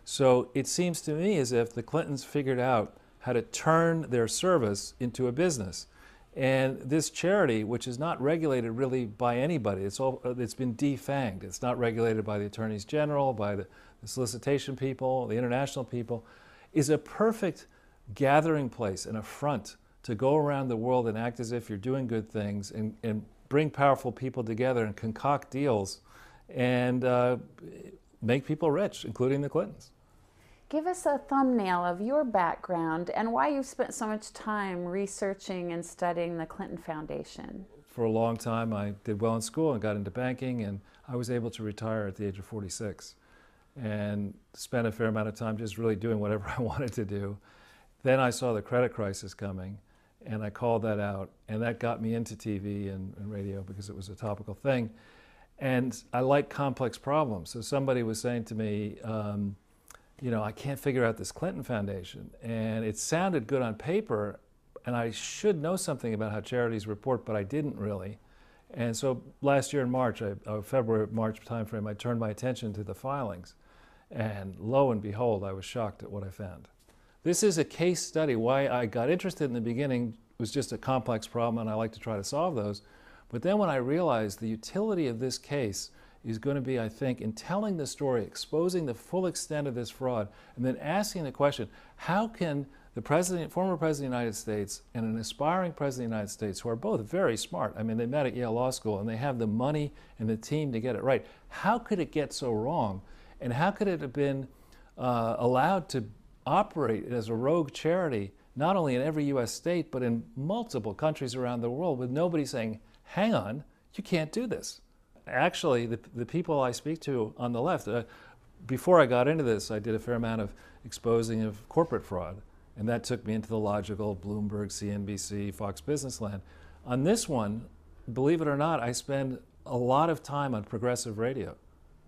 So it seems to me as if the Clintons figured out how to turn their service into a business. And this charity, which is not regulated really by anybody, it's been defanged. It's not regulated by the attorneys general, by the solicitation people, the international people, is a perfect gathering place and a front to go around the world and act as if you're doing good things and bring powerful people together and concoct deals and make people rich, including the Clintons. Give us a thumbnail of your background and why you've spent so much time researching and studying the Clinton Foundation. For a long time, I did well in school and got into banking, and I was able to retire at the age of 46 and spent a fair amount of time just really doing whatever I wanted to do. Then I saw the credit crisis coming, and I called that out, and that got me into TV and radio because it was a topical thing. And I like complex problems. So somebody was saying to me, you know, I can't figure out this Clinton Foundation. And it sounded good on paper, and I should know something about how charities report, but I didn't really. And so last year in March, February, March timeframe, I turned my attention to the filings. And lo and behold, I was shocked at what I found. This is a case study. Why I got interested in the beginning was just a complex problem, and I like to try to solve those. But then when I realized the utility of this case is going to be, I think, in telling the story, exposing the full extent of this fraud, and then asking the question, how can the former President of the United States and an aspiring President of the United States, who are both very smart, I mean, they met at Yale Law School, and they have the money and the team to get it right, how could it get so wrong? And how could it have been allowed to operate as a rogue charity, not only in every U.S. state, but in multiple countries around the world, with nobody saying, hang on, you can't do this? Actually, the people I speak to on the left, before I got into this, I did a fair amount of exposing of corporate fraud, and that took me into the logical Bloomberg, CNBC, Fox Business land. On this one, believe it or not, I spend a lot of time on progressive radio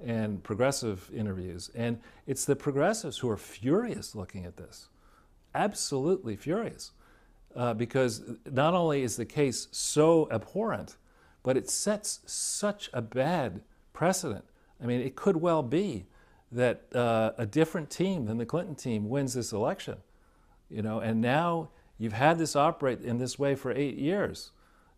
and progressive interviews, and it's the progressives who are furious looking at this, absolutely furious, because not only is the case so abhorrent, but it sets such a bad precedent. I mean, it could well be that a different team than the Clinton team wins this election, you know, and now you've had this operate in this way for 8 years.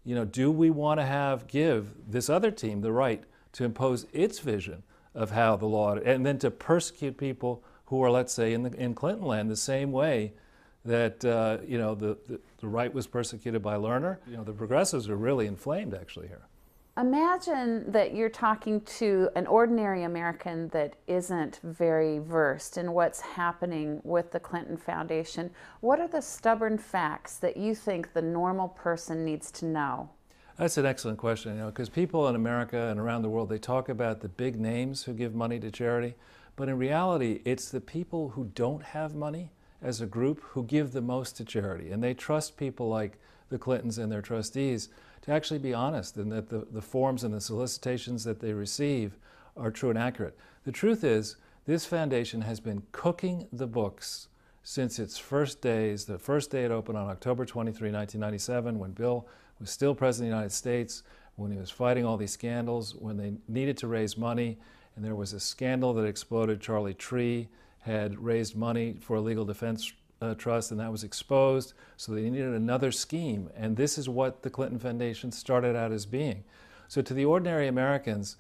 You know, do we want to give this other team the right to impose its vision of how the law, and then to persecute people who are, let's say, in Clinton land the same way that you know, the right was persecuted by Lerner? You know, the progressives are really inflamed actually here. Imagine that you're talking to an ordinary American that isn't very versed in what's happening with the Clinton Foundation. What are the stubborn facts that you think the normal person needs to know? That's an excellent question, you know, because people in America and around the world, they talk about the big names who give money to charity, but in reality, it's the people who don't have money as a group who give the most to charity, and they trust people like the Clintons and their trustees to actually be honest, and that the forms and the solicitations that they receive are true and accurate. The truth is, this foundation has been cooking the books since its first days. The first day it opened on October 23, 1997, when Bill was still President of the United States, when he was fighting all these scandals, when they needed to raise money, and there was a scandal that exploded. Charlie Tree had raised money for a legal defense trust, and that was exposed, so they needed another scheme, and this is what the Clinton Foundation started out as being. So to the ordinary Americans,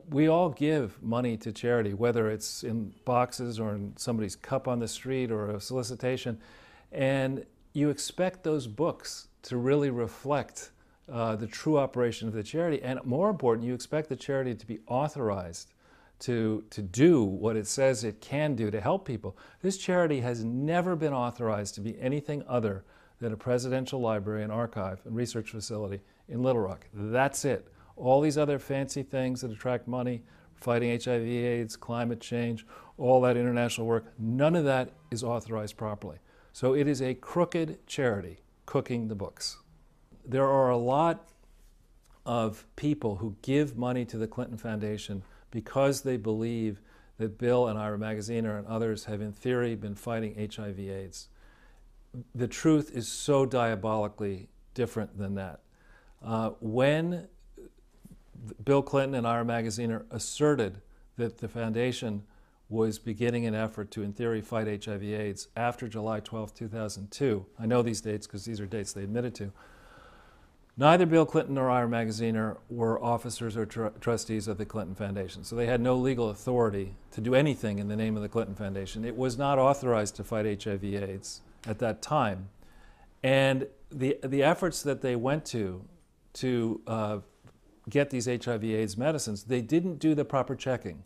we all give money to charity, whether it's in boxes or in somebody's cup on the street or a solicitation, and you expect those books to really reflect the true operation of the charity, and more important, you expect the charity to be authorized to do what it says it can do to help people. This charity has never been authorized to be anything other than a presidential library and archive and research facility in Little Rock. That's it. All these other fancy things that attract money, fighting HIV/AIDS, climate change, all that international work, none of that is authorized properly. So it is a crooked charity cooking the books. There are a lot of people who give money to the Clinton Foundation because they believe that Bill and Ira Magaziner and others have in theory been fighting HIV/AIDS. The truth is so diabolically different than that. When Bill Clinton and Ira Magaziner asserted that the foundation was beginning an effort to, in theory, fight HIV/AIDS after July 12, 2002. I know these dates because these are dates they admitted to. Neither Bill Clinton nor Ira Magaziner were officers or trustees of the Clinton Foundation, so they had no legal authority to do anything in the name of the Clinton Foundation. It was not authorized to fight HIV/AIDS at that time. And the efforts that they went to get these HIV/AIDS medicines, they didn't do the proper checking.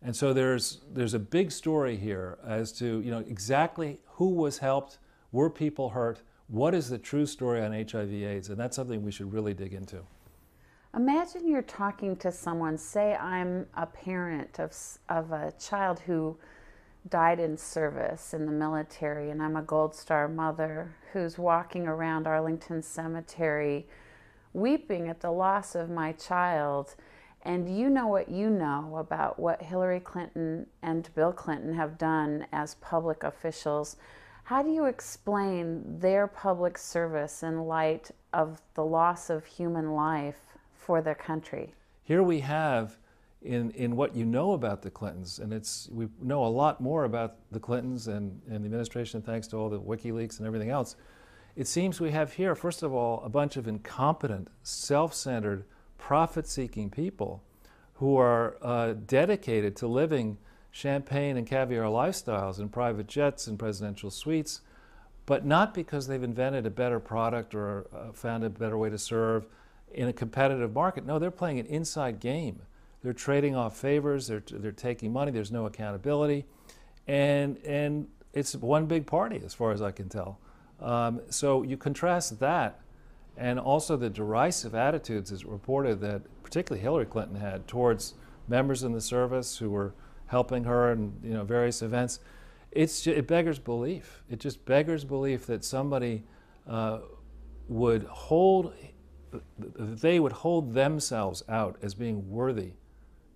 And so there's a big story here as to exactly who was helped, were people hurt, what is the true story on HIV/AIDS, and that's something we should really dig into. Imagine you're talking to someone, say I'm a parent of a child who died in service in the military, and I'm a Gold Star mother who's walking around Arlington Cemetery weeping at the loss of my child. And you know what you know about what Hillary Clinton and Bill Clinton have done as public officials. How do you explain their public service in light of the loss of human life for their country? Here we have, in what you know about the Clintons, and we know a lot more about the Clintons and the administration thanks to all the WikiLeaks and everything else. It seems we have here, first of all, a bunch of incompetent, self-centered, profit-seeking people who are dedicated to living champagne and caviar lifestyles in private jets and presidential suites, but not because they've invented a better product or found a better way to serve in a competitive market. No, they're playing an inside game. They're trading off favors, they're taking money, there's no accountability, and it's one big party as far as I can tell. So you contrast that and also the derisive attitudes as reported that particularly Hillary Clinton had towards members in the service who were helping her in various events. It beggars belief. It just beggars belief that somebody would hold themselves out as being worthy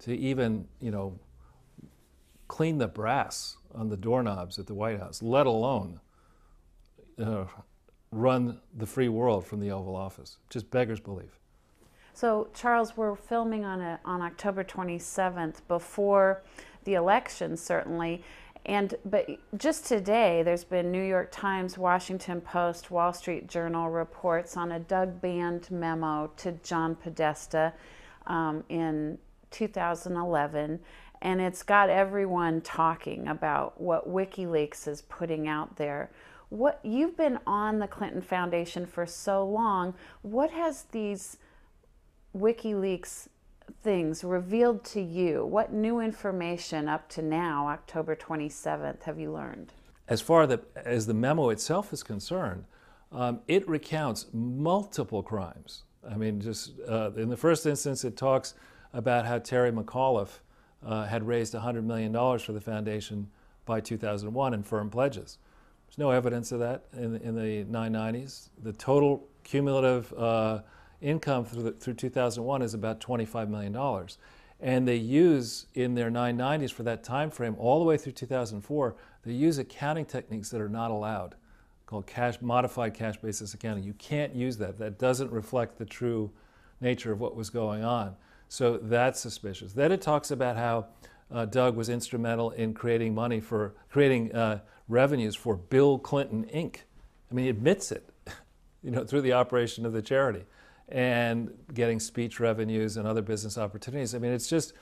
to even clean the brass on the doorknobs at the White House, let alone run the free world from the Oval Office. Just beggars belief. So, Charles, we're filming on October 27th, before the election, certainly. But just today, there's been New York Times, Washington Post, Wall Street Journal reports on a Doug Band memo to John Podesta in 2011. And it's got everyone talking about what WikiLeaks is putting out there. You've been on the Clinton Foundation for so long. What has these WikiLeaks things revealed to you? What new information up to now, October 27th, have you learned? As far as the memo itself is concerned, it recounts multiple crimes. I mean, just in the first instance, it talks about how Terry McAuliffe had raised $100 million for the foundation by 2001 in firm pledges. There's no evidence of that in the 990s. The total cumulative income through 2001 is about $25 million. And they use, in their 990s for that time frame, all the way through 2004, they use accounting techniques that are not allowed, called modified cash basis accounting. You can't use that. That doesn't reflect the true nature of what was going on. So that's suspicious. Then it talks about how Doug was instrumental in creating revenues for Bill Clinton, Inc. I mean, he admits it, through the operation of the charity, and getting speech revenues and other business opportunities. I mean, it's just,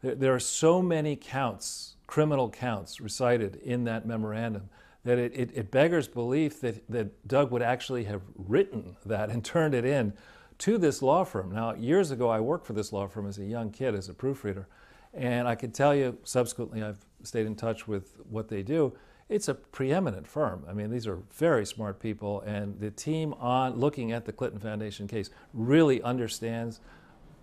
there are so many counts, criminal counts recited in that memorandum that it beggars belief that Doug would actually have written that and turned it in to this law firm. Now, years ago, I worked for this law firm as a young kid, as a proofreader, and I can tell you, subsequently, I've stayed in touch with what they do. It's a preeminent firm. I mean, these are very smart people, and the team on looking at the Clinton Foundation case really understands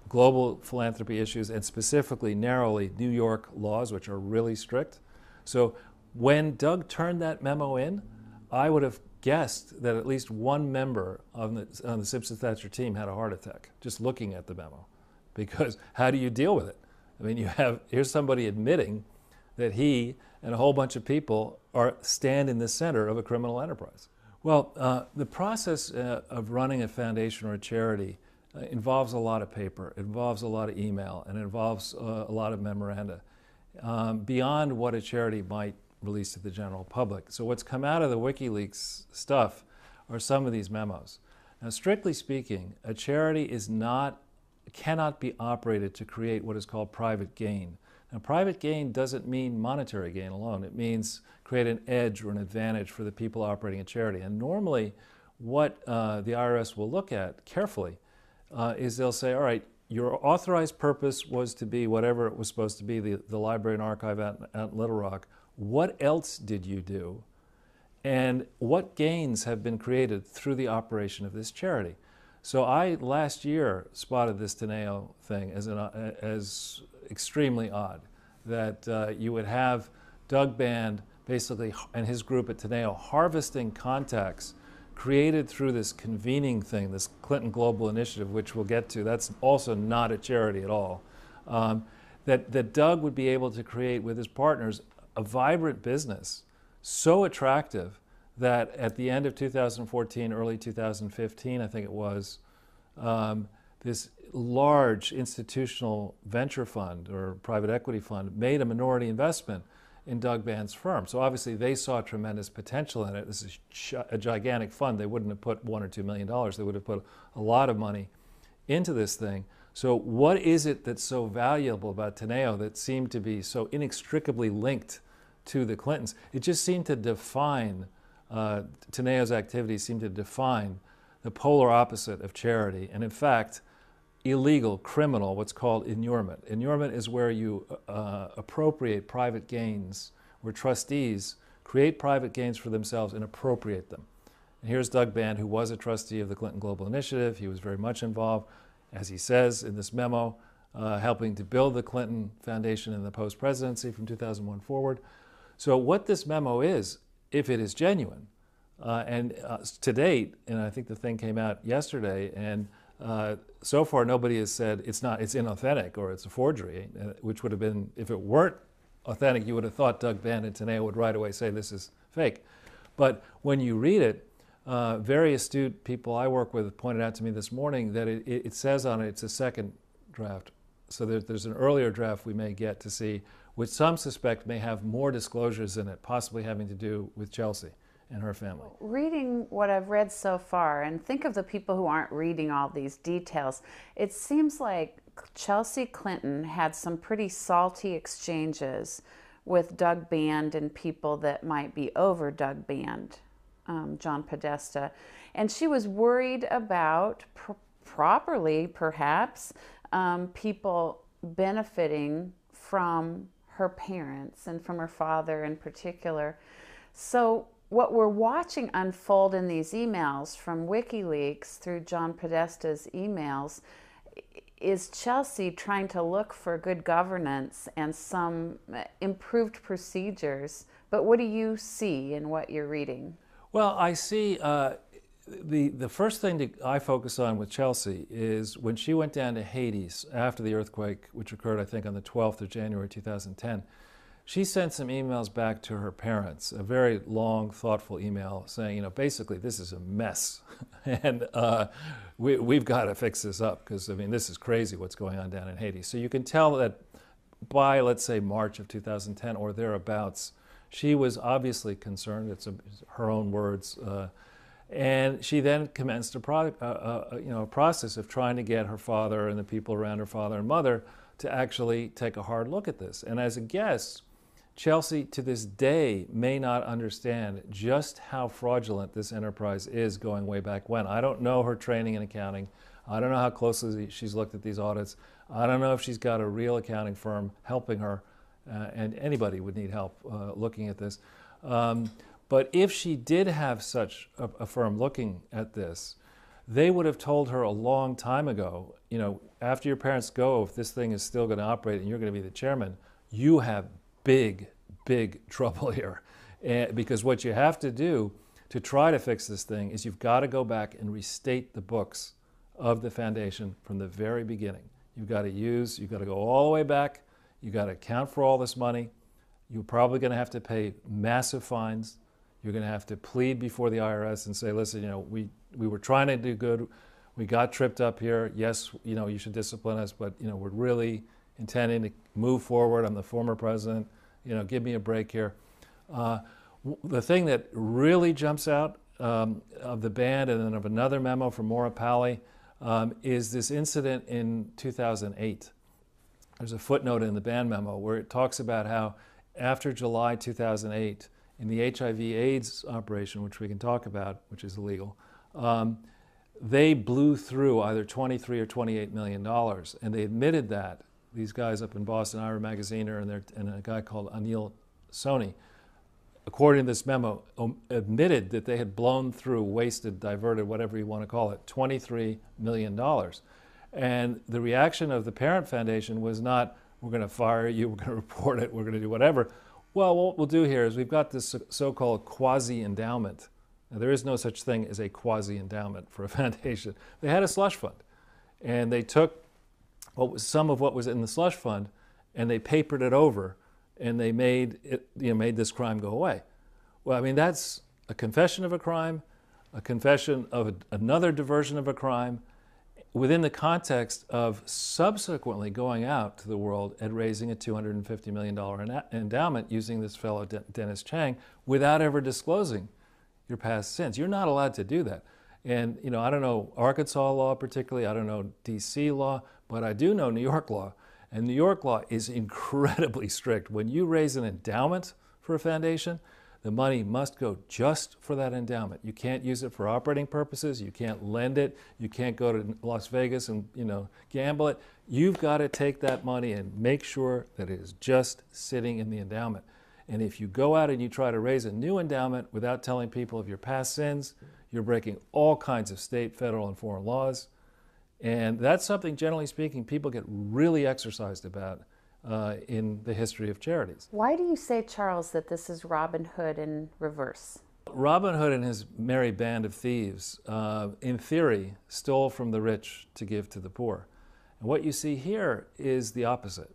global philanthropy issues, and specifically, narrowly, New York laws, which are really strict. So when Doug turned that memo in, I would have guessed that at least one member on the Simpson-Thacher team had a heart attack, just looking at the memo. Because how do you deal with it? I mean, here's somebody admitting that he and a whole bunch of people stand in the center of a criminal enterprise. Well, the process of running a foundation or a charity involves a lot of paper, it involves a lot of email, and it involves a lot of memoranda. beyond what a charity might release to the general public. So what's come out of the WikiLeaks stuff are some of these memos. Now, strictly speaking, a charity cannot be operated to create what is called private gain. Now, private gain doesn't mean monetary gain alone. It means create an edge or an advantage for the people operating a charity. And normally, what the IRS will look at carefully is they'll say, all right, your authorized purpose was to be whatever it was supposed to be, the library and archive out in Little Rock. What else did you do? And what gains have been created through the operation of this charity? So I, last year, spotted this Teneo thing as extremely odd, that you would have Doug Band basically and his group at Teneo harvesting contacts created through this convening thing, this Clinton Global Initiative, which we'll get to. That's also not a charity at all. That Doug would be able to create with his partners a vibrant business so attractive that at the end of 2014, early 2015, I think it was, this large institutional venture fund or private equity fund made a minority investment in Doug Band's firm. So obviously they saw tremendous potential in it. This is a gigantic fund. They wouldn't have put $1 or $2 million. They would have put a lot of money into this thing. So what is it that's so valuable about Teneo that seemed to be so inextricably linked to the Clintons? It just seemed to define, Teneo's activities seemed to define the polar opposite of charity. And in fact, illegal, criminal, what's called inurement. Inurement is where you appropriate private gains, where trustees create private gains for themselves and appropriate them. And here's Doug Band, who was a trustee of the Clinton Global Initiative. He was very much involved, as he says in this memo, helping to build the Clinton Foundation in the post-presidency from 2001 forward. So what this memo is, if it is genuine, and to date, and I think the thing came out yesterday, and so far nobody has said it's inauthentic or it's a forgery, which would have been, if it weren't authentic, you would have thought Doug Band and Teneo would right away say this is fake. But when you read it, very astute people I work with pointed out to me this morning that it says on it it's a second draft. So there's an earlier draft we may get to see, which some suspect may have more disclosures in it, possibly having to do with Chelsea and her family. Reading what I've read so far, and think of the people who aren't reading all these details, it seems like Chelsea Clinton had some pretty salty exchanges with Doug Band and people that might be over Doug Band, John Podesta. And she was worried about, properly perhaps, people benefiting from her parents and from her father in particular. So what we're watching unfold in these emails from WikiLeaks through John Podesta's emails is Chelsea trying to look for good governance and some improved procedures. But what do you see in what you're reading? Well, I see the first thing that I focus on with Chelsea is when she went down to Haiti after the earthquake, which occurred, I think, on the 12th of January 2010. She sent some emails back to her parents, a very long, thoughtful email saying, basically this is a mess and we've got to fix this up because, this is crazy what's going on down in Haiti. So you can tell that by, let's say, March of 2010 or thereabouts, she was obviously concerned. It's her own words. And she then commenced a process of trying to get her father and the people around her father and mother to actually take a hard look at this. And as a guest, Chelsea, to this day, may not understand just how fraudulent this enterprise is going way back when. I don't know her training in accounting. I don't know how closely she's looked at these audits. I don't know if she's got a real accounting firm helping her, and anybody would need help looking at this. But if she did have such a firm looking at this, they would have told her a long time ago, after your parents go, if this thing is still going to operate and you're going to be the chairman, you have big trouble here. Because what you have to do to try to fix this thing is you've got to go back and restate the books of the foundation from the very beginning. You've got to go all the way back. You've got to account for all this money. You're probably going to have to pay massive fines. You're going to have to plead before the IRS and say, listen, we were trying to do good. We got tripped up here. Yes, you should discipline us, but we're really intending to move forward. I'm the former president. Give me a break here. The thing that really jumps out of the band and then of another memo from Maura Pally is this incident in 2008. There's a footnote in the band memo where it talks about how after July 2008, in the HIV/AIDS operation, which we can talk about, which is illegal, they blew through either $23 or $28 million, and they admitted that. These guys up in Boston, Ira Magaziner, and a guy called Anil Soni, according to this memo, admitted that they had blown through, wasted, diverted, whatever you want to call it, $23 million. And the reaction of the parent foundation was not, we're going to fire you, we're going to report it, we're going to do whatever. Well, what we'll do here is we've got this so-called quasi-endowment. Now, there is no such thing as a quasi-endowment for a foundation. They had a slush fund, and they took some of what was in the slush fund, and they papered it over, and they made this crime go away. Well, I mean, that's a confession of a crime, a confession of another diversion of a crime, within the context of subsequently going out to the world and raising a $250 million endowment using this fellow Dennis Chang without ever disclosing your past sins. You're not allowed to do that. And I don't know Arkansas law particularly, I don't know DC law, but I do know New York law. And New York law is incredibly strict. When you raise an endowment for a foundation, the money must go just for that endowment. You can't use it for operating purposes. You can't lend it. You can't go to Las Vegas and gamble it. You've got to take that money and make sure that it is just sitting in the endowment. And if you go out and you try to raise a new endowment without telling people of your past sins, you're breaking all kinds of state, federal, and foreign laws. And that's something, generally speaking, people get really exercised about in the history of charities. Why do you say, Charles, that this is Robin Hood in reverse? Robin Hood and his merry band of thieves, in theory, stole from the rich to give to the poor. And what you see here is the opposite.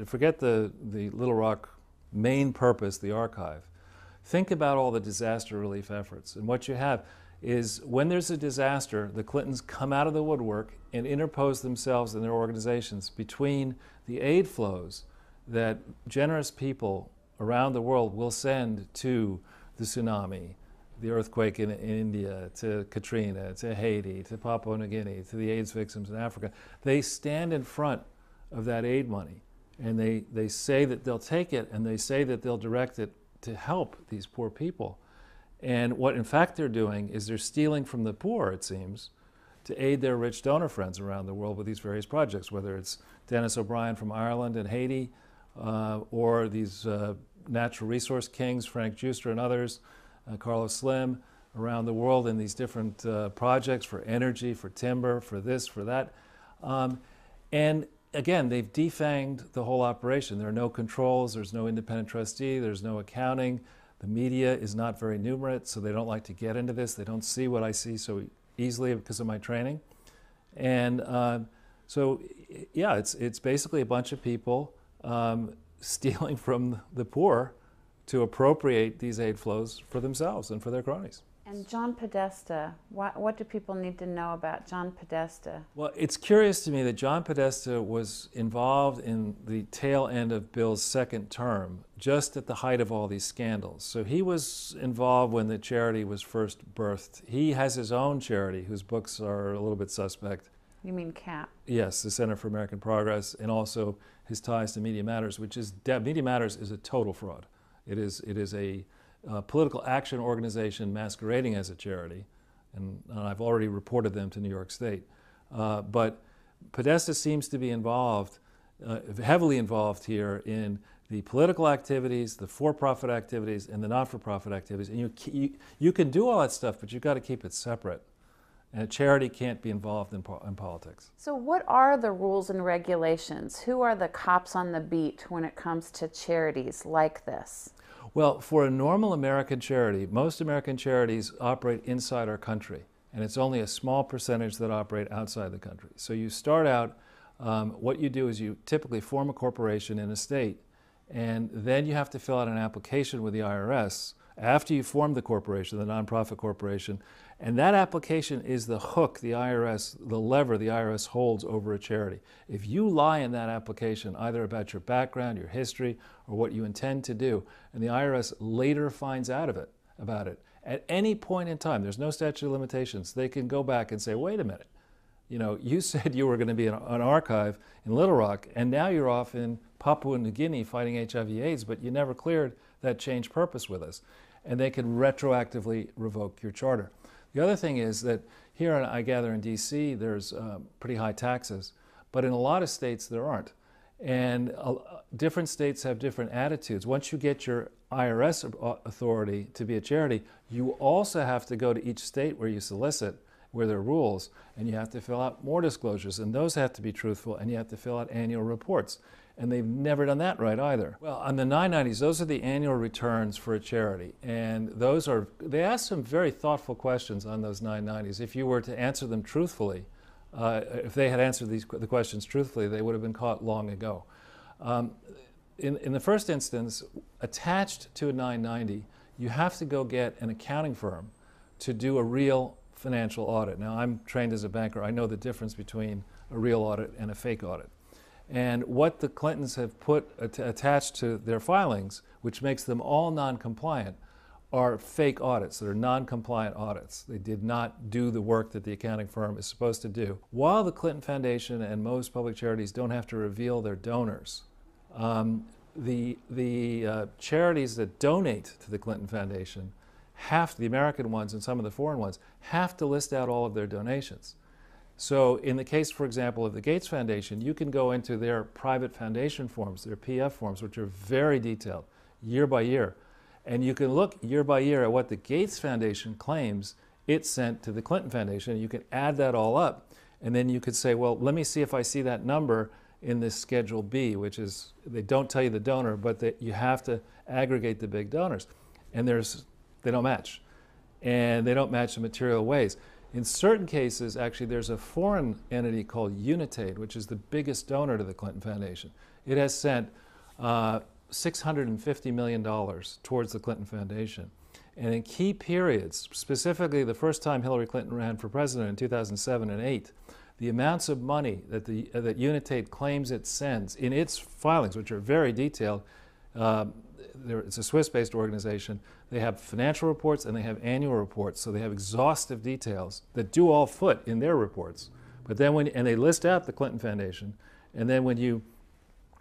Forget the Little Rock main purpose, the archive. Think about all the disaster relief efforts. And what you have is when there's a disaster, the Clintons come out of the woodwork and interpose themselves and their organizations between the aid flows that generous people around the world will send to the tsunami, the earthquake in India, to Katrina, to Haiti, to Papua New Guinea, to the AIDS victims in Africa. They stand in front of that aid money, and they say that they'll take it, and they say that they'll direct it to help these poor people. And what in fact they're doing is they're stealing from the poor, it seems, to aid their rich donor friends around the world with these various projects, whether it's Dennis O'Brien from Ireland and Haiti, or these natural resource kings, Frank Juster and others, Carlos Slim, around the world in these different projects for energy, for timber, for this, for that. And again, they've defanged the whole operation. There are no controls, there's no independent trustee, there's no accounting. The media is not very numerate, so they don't like to get into this. They don't see what I see so easily because of my training. And so, yeah, it's basically a bunch of people stealing from the poor to appropriate these aid flows for themselves and for their cronies. And John Podesta, what do people need to know about John Podesta? Well, it's curious to me that John Podesta was involved in the tail end of Bill's second term, just at the height of all these scandals. So he was involved when the charity was first birthed. He has his own charity, whose books are a little bit suspect. You mean CAP? Yes, the Center for American Progress, and also his ties to Media Matters, which is, Media Matters is a total fraud. It is a political action organization masquerading as a charity, and I've already reported them to New York State. But Podesta seems to be involved, heavily involved here in the political activities, the for-profit activities, and the not-for-profit activities. And you can do all that stuff, but you've got to keep it separate. And a charity can't be involved in politics. So what are the rules and regulations? Who are the cops on the beat when it comes to charities like this? Well, for a normal American charity, most American charities operate inside our country, and it's only a small percentage that operate outside the country. So you start out, what you do is you typically form a corporation in a state, and then you have to fill out an application with the IRS after you form the corporation, the nonprofit corporation. And that application is the hook the IRS, the lever the IRS holds over a charity. If you lie in that application, either about your background, your history, or what you intend to do, and the IRS later finds out about it, at any point in time, there's no statute of limitations, they can go back and say, wait a minute, you know, you said you were going to be an archive in Little Rock, and now you're off in Papua New Guinea fighting HIV/AIDS, but you never cleared that change purpose with us. And they can retroactively revoke your charter. The other thing is that here, I gather in DC, there's pretty high taxes, but in a lot of states there aren't. And different states have different attitudes. Once you get your IRS authority to be a charity, you also have to go to each state where you solicit, where there are rules, and you have to fill out more disclosures, and those have to be truthful, and you have to fill out annual reports. And they've never done that right either. Well, on the 990s, those are the annual returns for a charity. And those are, they ask some very thoughtful questions on those 990s. If you were to answer them truthfully, if they had answered the questions truthfully, they would have been caught long ago. In the first instance, attached to a 990, you have to go get an accounting firm to do a real financial audit. Now, I'm trained as a banker. I know the difference between a real audit and a fake audit. And what the Clintons have put attached to their filings, which makes them all non-compliant, are fake audits. They're non-compliant audits. They did not do the work that the accounting firm is supposed to do. While the Clinton Foundation and most public charities don't have to reveal their donors, the charities that donate to the Clinton Foundation the American ones and some of the foreign ones, have to list out all of their donations. So in the case, for example, of the Gates Foundation, you can go into their private foundation forms, their PF forms, which are very detailed, year by year. And you can look year by year at what the Gates Foundation claims it sent to the Clinton Foundation. You can add that all up. And then you could say, well, let me see if I see that number in this Schedule B, which is, they don't tell you the donor, but you have to aggregate the big donors. And they don't match. And they don't match in material ways. In certain cases, actually, there's a foreign entity called United, which is the biggest donor to the Clinton Foundation. It has sent $650 million towards the Clinton Foundation. And in key periods, specifically the first time Hillary Clinton ran for president in 2007 and 2008, the amounts of money that that United claims it sends in its filings, which are very detailed, it's a Swiss-based organization. They have financial reports and they have annual reports, so they have exhaustive details that do all foot in their reports. But then and they list out the Clinton Foundation, and then when you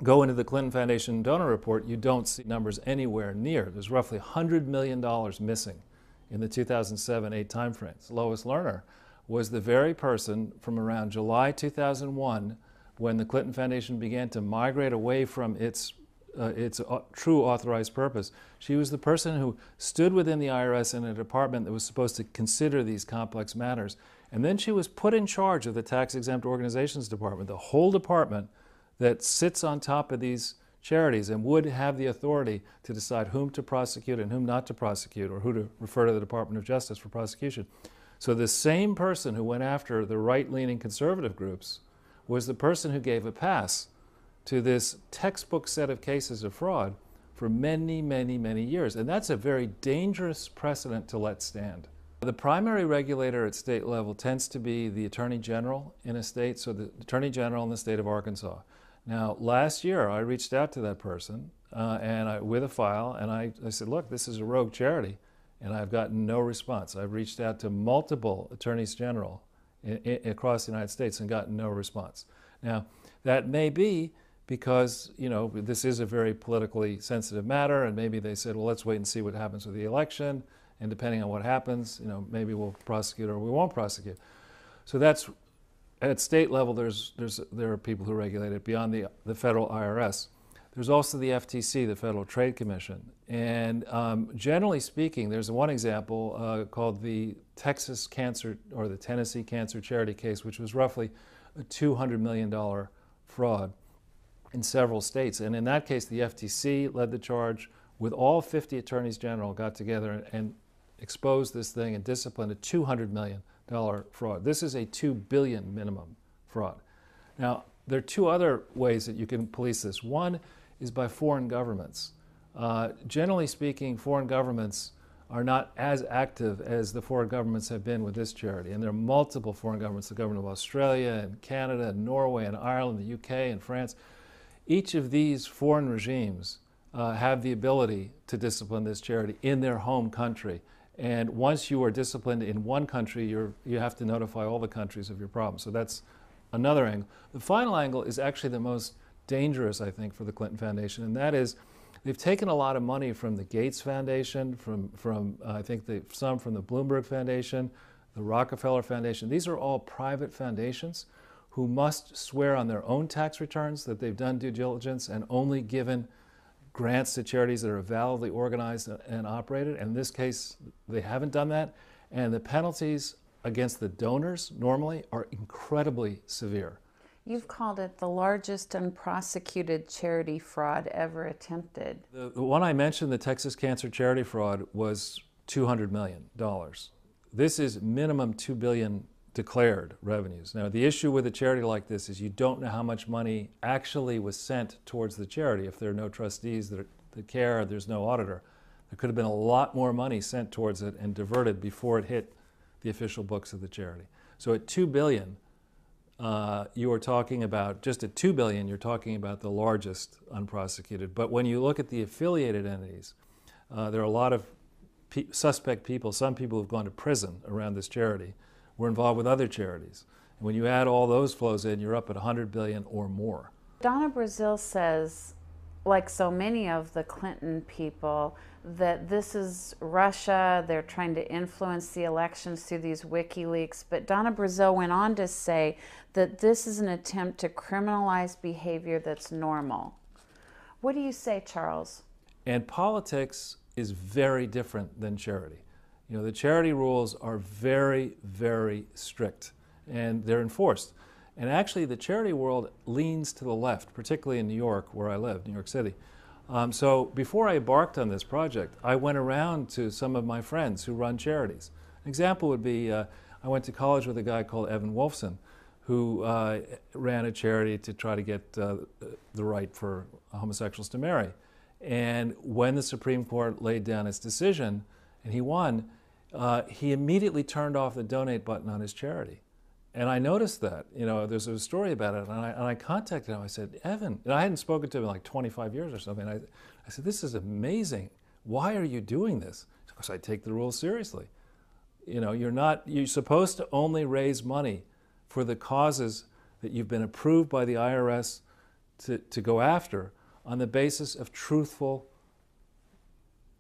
go into the Clinton Foundation donor report, you don't see numbers anywhere near. There's roughly $100 million missing in the 2007-8 timeframe. Lois Lerner was the very person from around July 2001, when the Clinton Foundation began to migrate away from its true authorized purpose. She was the person who stood within the IRS in a department that was supposed to consider these complex matters. And then she was put in charge of the tax-exempt organizations department, the whole department that sits on top of these charities and would have the authority to decide whom to prosecute and whom not to prosecute, or who to refer to the Department of Justice for prosecution. So the same person who went after the right-leaning conservative groups was the person who gave a pass to this textbook set of cases of fraud for many, many, many years. And that's a very dangerous precedent to let stand. The primary regulator at state level tends to be the Attorney General in a state, so the Attorney General in the state of Arkansas. Now, last year I reached out to that person with a file, and I said, look, this is a rogue charity, and I've gotten no response. I've reached out to multiple Attorneys General across the United States and gotten no response. Now, that may be because, you know, this is a very politically sensitive matter, and maybe they said, well, let's wait and see what happens with the election, and depending on what happens, you know, maybe we'll prosecute or we won't prosecute. So that's, at state level, there are people who regulate it beyond the federal IRS. There's also the FTC, the Federal Trade Commission. And generally speaking, there's one example called the Texas Cancer, or the Tennessee Cancer Charity case, which was roughly a $200 million fraud in several states. And in that case, the FTC led the charge with all 50 attorneys general, got together and exposed this thing and disciplined a $200 million fraud. This is a $2 billion minimum fraud. Now, there are two other ways that you can police this. One is by foreign governments. Generally speaking, foreign governments are not as active as the foreign governments have been with this charity. And there are multiple foreign governments, the government of Australia and Canada and Norway and Ireland, the UK and France. Each of these foreign regimes have the ability to discipline this charity in their home country. And once you are disciplined in one country, you have to notify all the countries of your problem. So that's another angle. The final angle is actually the most dangerous, I think, for the Clinton Foundation, and that is they've taken a lot of money from the Gates Foundation, from I think some from the Bloomberg Foundation, the Rockefeller Foundation. These are all private foundations who must swear on their own tax returns that they've done due diligence and only given grants to charities that are validly organized and operated. And in this case, they haven't done that. And the penalties against the donors normally are incredibly severe. You've called it the largest unprosecuted charity fraud ever attempted. The one I mentioned, the Texas Cancer Charity fraud, was $200 million. This is minimum $2 billion declared revenues. Now, the issue with a charity like this is you don't know how much money actually was sent towards the charity. If there are no trustees that care, there's no auditor. There could have been a lot more money sent towards it and diverted before it hit the official books of the charity. So at $2 billion, you are talking about, just at $2 billion, you're talking about the largest unprosecuted. But when you look at the affiliated entities, there are a lot of suspect people, some people who've gone to prison around this charity, were involved with other charities. And when you add all those flows in, you're up at $100 billion or more. Donna Brazile says, like so many of the Clinton people, that this is Russia, they're trying to influence the elections through these WikiLeaks. But Donna Brazile went on to say that this is an attempt to criminalize behavior that's normal. What do you say, Charles? And politics is very different than charity. You know, the charity rules are very, very strict, and they're enforced. And actually, the charity world leans to the left, particularly in New York, where I live, New York City. So before I embarked on this project, I went around to some of my friends who run charities. An example would be, I went to college with a guy called Evan Wolfson, who ran a charity to try to get the right for homosexuals to marry. And when the Supreme Court laid down its decision, and he won, he immediately turned off the donate button on his charity. And I noticed that, you know, there's a story about it, and I contacted him. I said, Evan, and I hadn't spoken to him in like 25 years or something. I said, this is amazing. Why are you doing this? Because I take the rules seriously. You know, you're supposed to only raise money for the causes that you've been approved by the IRS to go after on the basis of truthful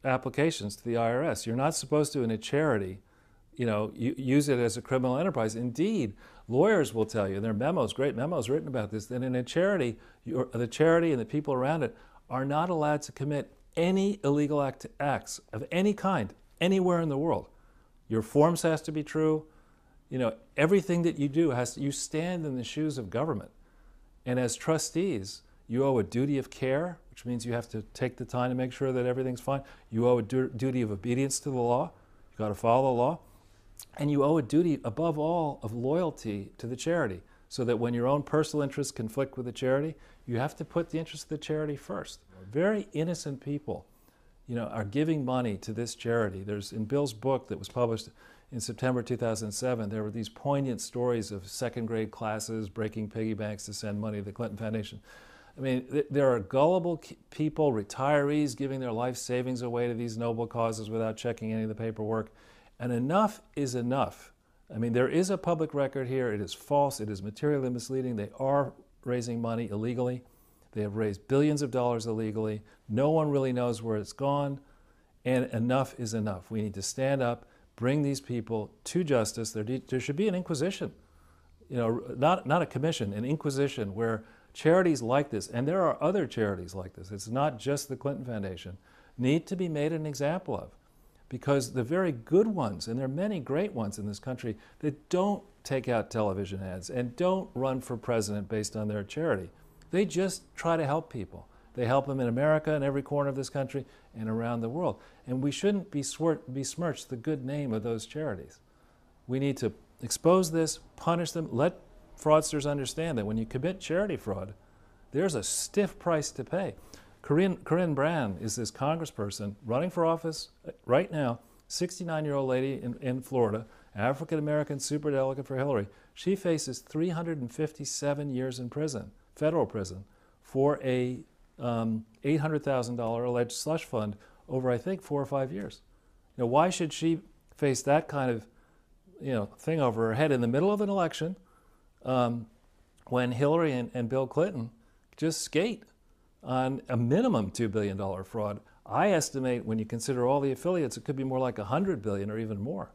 applications to the IRS. You're not supposed to, in a charity, you know, use it as a criminal enterprise. Indeed, lawyers will tell you, and there are memos, great memos written about this, that in a charity, the charity and the people around it are not allowed to commit any illegal acts of any kind, anywhere in the world. Your forms has to be true. You know, everything that you do you stand in the shoes of government. And as trustees, you owe a duty of care, which means you have to take the time to make sure that everything's fine. You owe a duty of obedience to the law. You've got to follow the law. And you owe a duty, above all, of loyalty to the charity, so that when your own personal interests conflict with the charity, you have to put the interests of the charity first. Very innocent people, you know, are giving money to this charity. There's, in Bill's book that was published in September 2007, there were these poignant stories of second-grade classes breaking piggy banks to send money to the Clinton Foundation. I mean, there are gullible people, retirees, giving their life savings away to these noble causes without checking any of the paperwork. And enough is enough. I mean, there is a public record here. It is false. It is materially misleading. They are raising money illegally. They have raised billions of dollars illegally. No one really knows where it's gone. And enough is enough. We need to stand up, bring these people to justice. There should be an inquisition, you know, not a commission, an inquisition where charities like this, and there are other charities like this, it's not just the Clinton Foundation, need to be made an example of. Because the very good ones, and there are many great ones in this country, that don't take out television ads and don't run for president based on their charity. They just try to help people. They help them in America, in every corner of this country, and around the world. And we shouldn't besmirch the good name of those charities. We need to expose this, punish them, let fraudsters understand that when you commit charity fraud, there's a stiff price to pay. Corinne Brand is this congressperson running for office right now, 69-year-old lady in Florida, African-American superdelegate for Hillary. She faces 357 years in prison, federal prison, for a $800,000 alleged slush fund over, I think, 4 or 5 years. You know, why should she face that kind of, you know, thing over her head in the middle of an election when Hillary and Bill Clinton just skate on a minimum $2 billion fraud? I estimate when you consider all the affiliates, it could be more like $100 billion or even more.